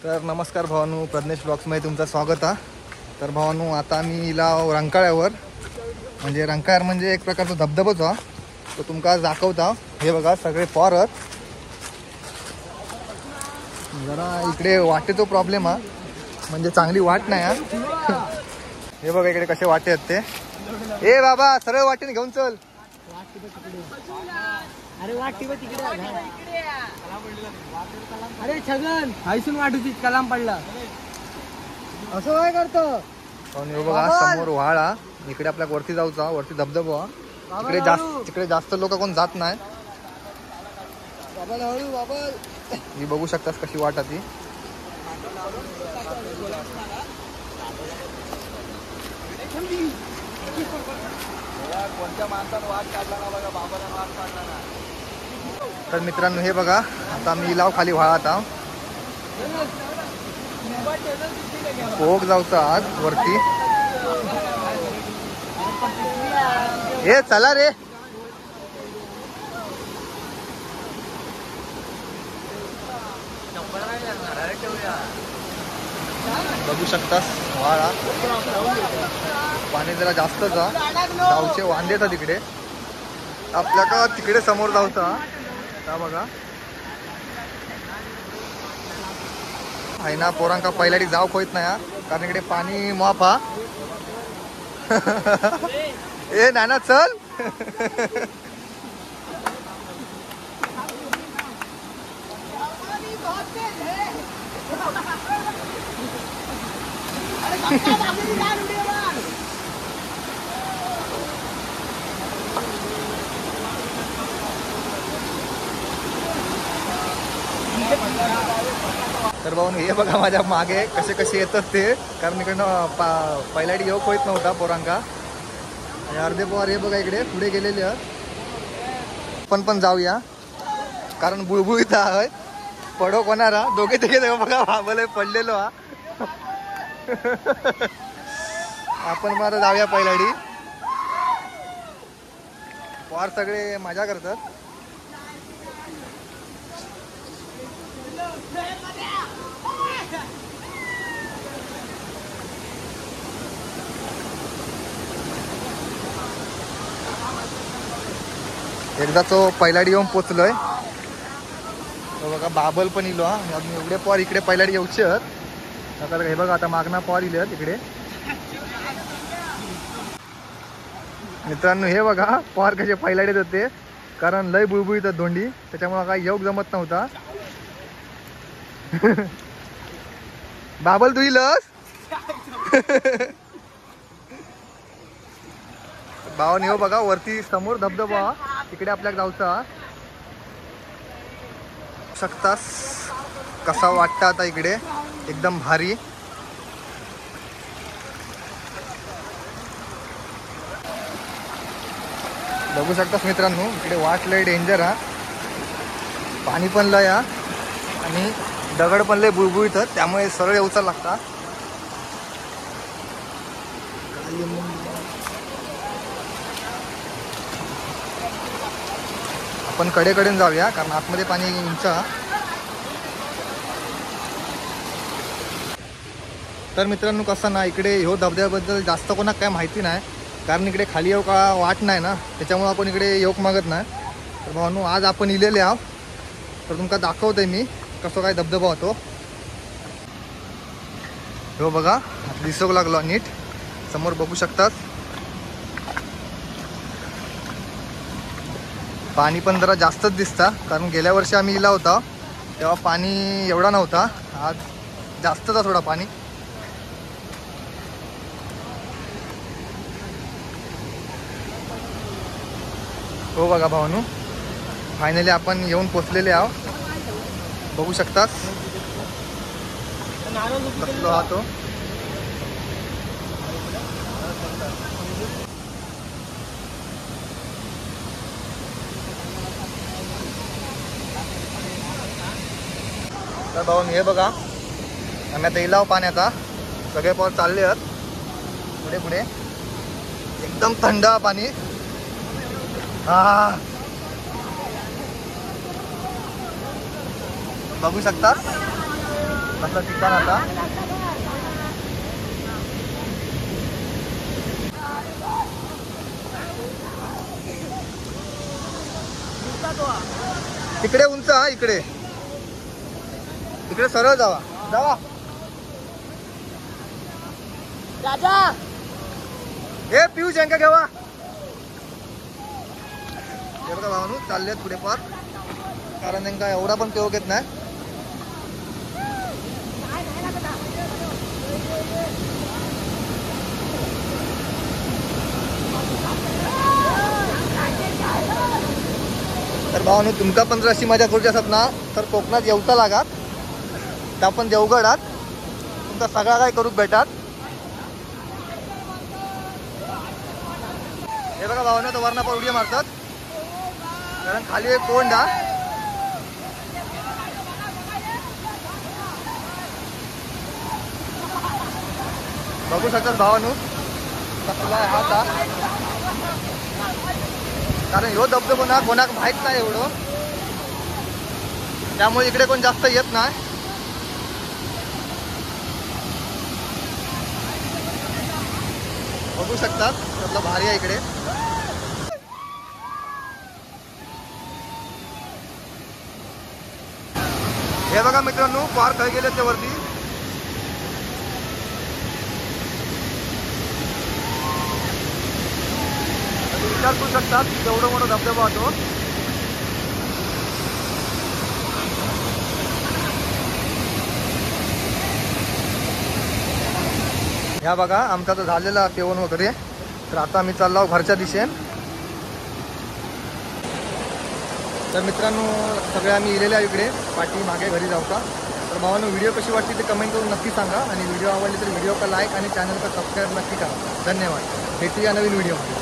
तर नमस्कार भावानू, प्रज्ञेश ब्लॉग्समध्ये तुमचं स्वागत आहे। तर भावानू, आता मी इला रंकाळ्यावर म्हणजे रंकाळ्यावर म्हणजे एक प्रकारचा धबधबाच आहे, तो तुमका दाखवता। हे बघा सगळे पॉरत जरा इकडे वाटेचा प्रॉब्लेम आहे, म्हणजे चांगली वाट नाही आहे। हे बघा इकडे कसे वाटे आहेत ते। ए बाबा सरळ वाटेने घेऊन चल। अरे वाटी बघ तिकडे अरे छगन हायसून वाटूची कलाम पडला असं काय करतो। हे बघा समोर व्हाळा, इकडे आपल्या वरती जाऊचा, वरती धबधबा। तिकडे जास्त लोक कोण जात नाही। बाबा हळू बाबा, ही बघू शकतास कशी वाट आहे ती। कोणत्या माणसानं वाट काढला ना बघा, बाबाला वाट काढला ना। तर मित्रांनो हे बघा, आता मी इलाव खाली व्हाळात आहो। कोक जाऊचा आज वरती। हे चला रे। बघू शकतास व्हाळा, पाणी जरा जास्तच जाऊचे वांदे येतात तिकडे। आपल्या का तिकडे समोर जाऊचा का बघा आहे ना। पोरांका पहिल्याडी जाऊ खोईत नाही, कारण इकडे पाणी माफा। ए नाना चल। तर भाऊ हे बघा माझ्या मागे कसे कसे येतात ते, कारण इकडनं पहिल्याडी येऊ होत नव्हता पोरांका। आणि अर्धे पोर हे बघा इकडे पुढे गेलेले आहेत। पण जाऊया, कारण बुळबुळीत आहे, पडो कोणारा दोघे तिघे बघा भाबले पडलेलो हा। आपण मला जाऊया पहिल्याडी। पोर सगळे मजा करतात। एकदा तो पहिल्याडी येऊन पोचलोय, बघा बाबल पण इलो हा। एवढे पॉर इकडे पहिल्याडी येऊचे आहेत। हे बघा आता मागना पॉर इले तिकडे। मित्रांनो हे बघा पॉर कसे पहिल्याडीत होते, कारण लय बुळबुळीत दोंडी, त्याच्यामुळे काय योग जमत नव्हता। बाबल तू इलस। भावाने हो बघा वरती समोर धबधबा, तिकडे आपल्याला जाऊचा शकतास कसा वाटतं आता इकडे, एकदम भारी। बघू शकतास मित्रांनो इकडे वाट लय डेंजर हा, पाणी पण लय हा आणि दगड पण लय बुळबुळीत, त्यामुळे सरळ येऊचा लागता। आपण कडेकडे जाऊया, कारण आतमध्ये पाणी उंच। तर मित्रांनो कसं ना, इकडे ह्यो धबधब्याबद्दल जास्त कोणाक काय माहिती नाही, कारण इकडे खाली येऊ का वाट नाही ना, त्याच्यामुळे आपण इकडे येऊक मागत नाही। तर भावानू आज आपण इलेले आहो, तर तुमका दाखवतोय मी कसं काय धबधबा होतो। हो बघा दिसू लागलो नीट, समोर बघू शकतात। पाणी पण जरा जास्तच दिसता, कारण गेल्या वर्षी आम्ही इला होता तेव्हा पाणी एवढा नव्हता, आज जास्तच थोडा पाणी। हो बघा भावानू, फायनली आपण येऊन पोचलेले आहो। बघू शकतात कसलो हा तो। तर भाऊ हे बघा आम्ही आता इलाव पाण्याचा, सगळे पॉर चालले आहेत पुढे पुढे, एकदम थंड पाणी। बघू शकता कसलं ठिकाण आता. तिकडे उंच हा, इकडे इकडे सरळ जावा जावा. राजा हे पिऊ शंका घेवा. हे बघा भावानू चाललेत पुढे फार, कारण त्यांना एवढा पण पेव घेत नाही. तर भावानू तुमका पण जर अशी मजा करूची असत ना तर कोकणात येऊचा लागात. तर आपण देवगडात तुमका सगळा काय करूक भेटात. हे बघा भावानू तर वरना पण उडी मारतात, कारण खाली एक कोंड हा. बघू शकतात भावानू कसला आहे हा ता. कारण ह्यो धबधबो ना कोणाक माहित नाही एवढं, त्यामुळे इकडे कोण जास्त येत नाही. बघू शकतात कसला भारी आहे इकडे. हे बघा मित्रांनो पार काय गेले ते वरती. विचार करू शकतात केवढं मोठा धबधबा होतो. ह्या बघा आमचा तर झालेला जेवण वगैरे. तर आता आम्ही चाललो घरच्या दिशेने. तर मित्रांनो सगळे आम्ही इलेले आहे इकडे पाठी मागे घरी जाऊचा. तर भावांनो व्हिडिओ कशी वाटली ते कमेंट करून नक्की सांगा, आणि व्हिडिओ आवडली तर व्हिडिओ का लाईक आणि चॅनल का सबस्क्राईब नक्की करा. धन्यवाद. भेटूया नवीन व्हिडिओमध्ये.